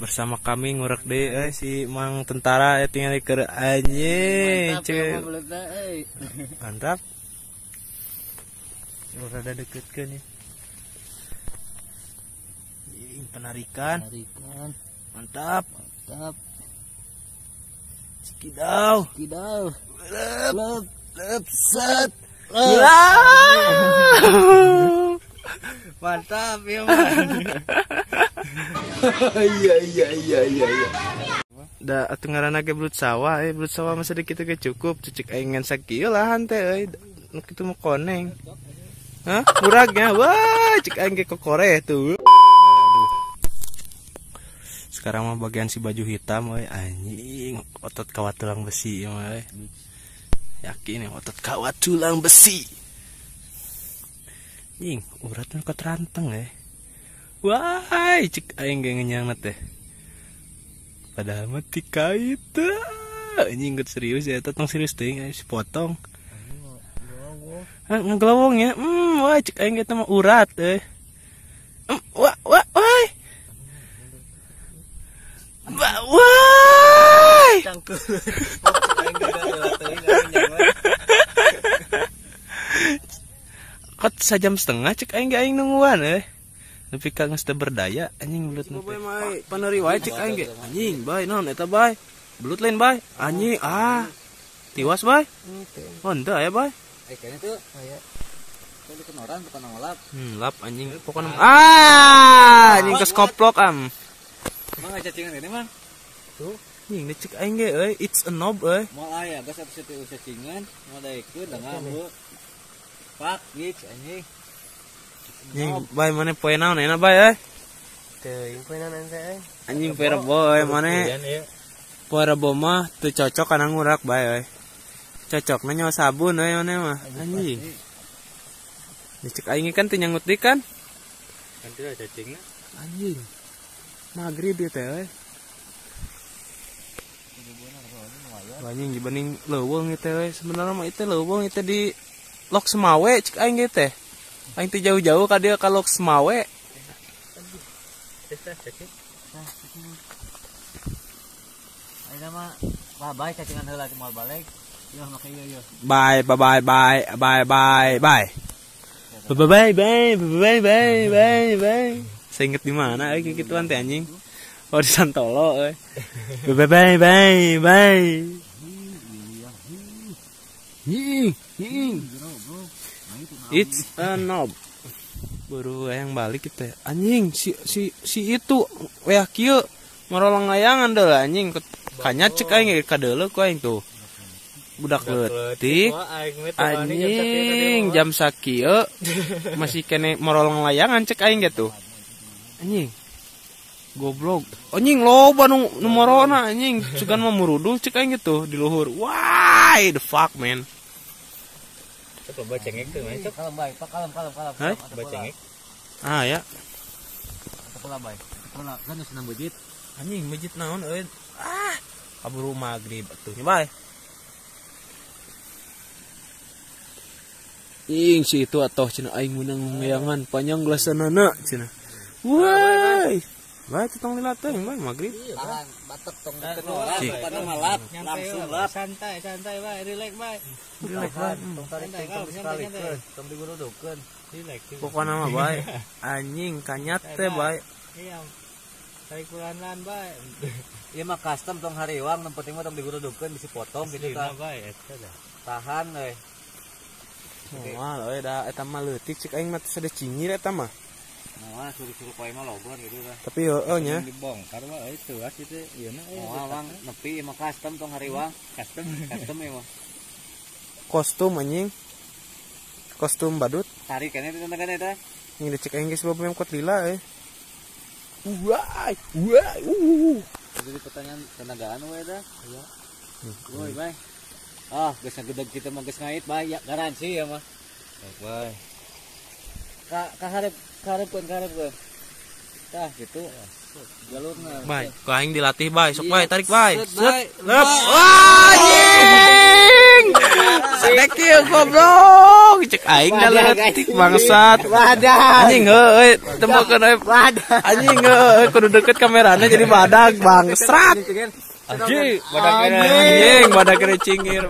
Bersama kami ngurek deh si Mang Tentara tinggal ke anjing. Mantap. Rada deket kan ya. Penarikan. Mantap. Skidau. Lep set. Mantap ya man. Iya. Da atuh ngaranna ge belut sawah, belut sawah mah sedikit ge cukup, cicik aing ngan sakieu lahan teh euy. Nu kitu mah koneng. Hah? Muragnya. Wah, cik aing ge kokore tuh. Aduh. Sekarang mah bagian si baju hitam euy, anjing, otot kawat tulang besi ya mah euy. Yakin ya otot kawat tulang besi. Anjing, uratna keteranteng ya. Wah, cik aing ge ngenyangna teh. Padahal mah ti kait. Anjing geus serius ya, tong serius teuing si potong. Ngeglowong ya. Wah, cik aing ge teh mah urat euy. Wah. Wah. Cangkeul. Kot 1,5 jam cek aing ge aing nungguan euy. Nepi ka geus teu berdaya anjing belut nu teh. Paneri wae cek aing ge. Anjing bae naon eta bae? Belut lain bae. Anjing tiwas bae. Oh henteu aya bae. Kayaknya tuh aya. Tadi kan orang bukan ngelap. Lap anjing pokona. Anjing kes koplok am. Mang cacingan ini mang. Tuh. Anjing cek aing ge euy, it's a knob euy. Moal aya geus atuh teu cacingan, moal daekeun da ngambu. Pak gits anjing. Anjing bae mane poe naon enak bae euy. Teuing poe naon teh. Anjing poe rebo euy mane. Poe rebo mah teu cocok kana ngurak bae euy. Cocokna nyawa sabun euy mane mah. Anjing. Dicek aing kan teu nyangut deui kan? Kan teu cacingna. Anjing. Magrib ieu teh euy. Anjing dibanding leuweung ieu teh euy. Sebenarnya mah ieu leuweung ieu di Lok Semawe cek aing ge teh. Aing teh jauh-jauh ka dieu ka Lok Semawe. Ayeuna mah bye cacingan heula ke moal balik. Yo make yo. Bye. Saya inget di mana euy kituan teh anjing. Oh di Santolo euy. Bye. It's a knob. Baru yang balik kita. Anjing si itu weh kieu marolong layangan deul anjing kanya cek aing ge kadeuleu ku aing tuh. Budak leutik. Anjing jam sakieu masih kene marolong layangan cek aing ge tuh. Anjing. Goblok. Anjing loba nu marona anjing sugan mah murudul cek aing gitu di luhur. Why the fuck man? Coba cengek tuh, cek. Kalem bae, kalem. Coba cengek. Ya. Kepala bae. Kepala kan geus beujit. Anjing beujit naon euy? Kaburu magrib atuh nya bae. Ing si itu atoh cenah aing meunang ngayangan panjang gelasanana cenah. Woi. Bae tong lila teuing bae magrib. Tahan batek tong dikeun pada malap langsung lap. Santai bae, relax bae. Relax bae. Tong tarik sekali tong digurudukeun. Relax. Pokona mah bae. Anjing kanyat teh bae. Iya. Tarik pelan-pelan bae. Ieu mah custom tong hariwang, nu penting mah tong digurudukeun bisi potong gitu kan. Tahan euy. Moal euy da eta mah leutik cik aing mah sada cingir eta mah. Nah, suruh-suruh poe mah lobor gitu lah. Tapi heueuh nya. Dibongkar mah euy teuas kitu. Ieu na euy. Nepi mah custom tong hariwang. Custom ya mah. Kostum anjing. Kostum badut. Tarik kan itu tenaga eta. Ini dicek aing geus boba memkot lila euy. Wah. Jadi pertanyaan tenagaan we eta. Iya. Woi, bae. Geus ngagedeg kitu mah geus ngait bae ya garansi ya mah. Bae. Ka hareup tah gitu jalurna bae ku aing dilatih bae sok bae tarik bae set lep anjing Sedek ieu goblok. Cek aing da leutik bangsat. Anjing heueuy tembokeun euy. Anjing heueuy kudu deket kamerana jadi badag bangsat. Anjing badag kene cingir.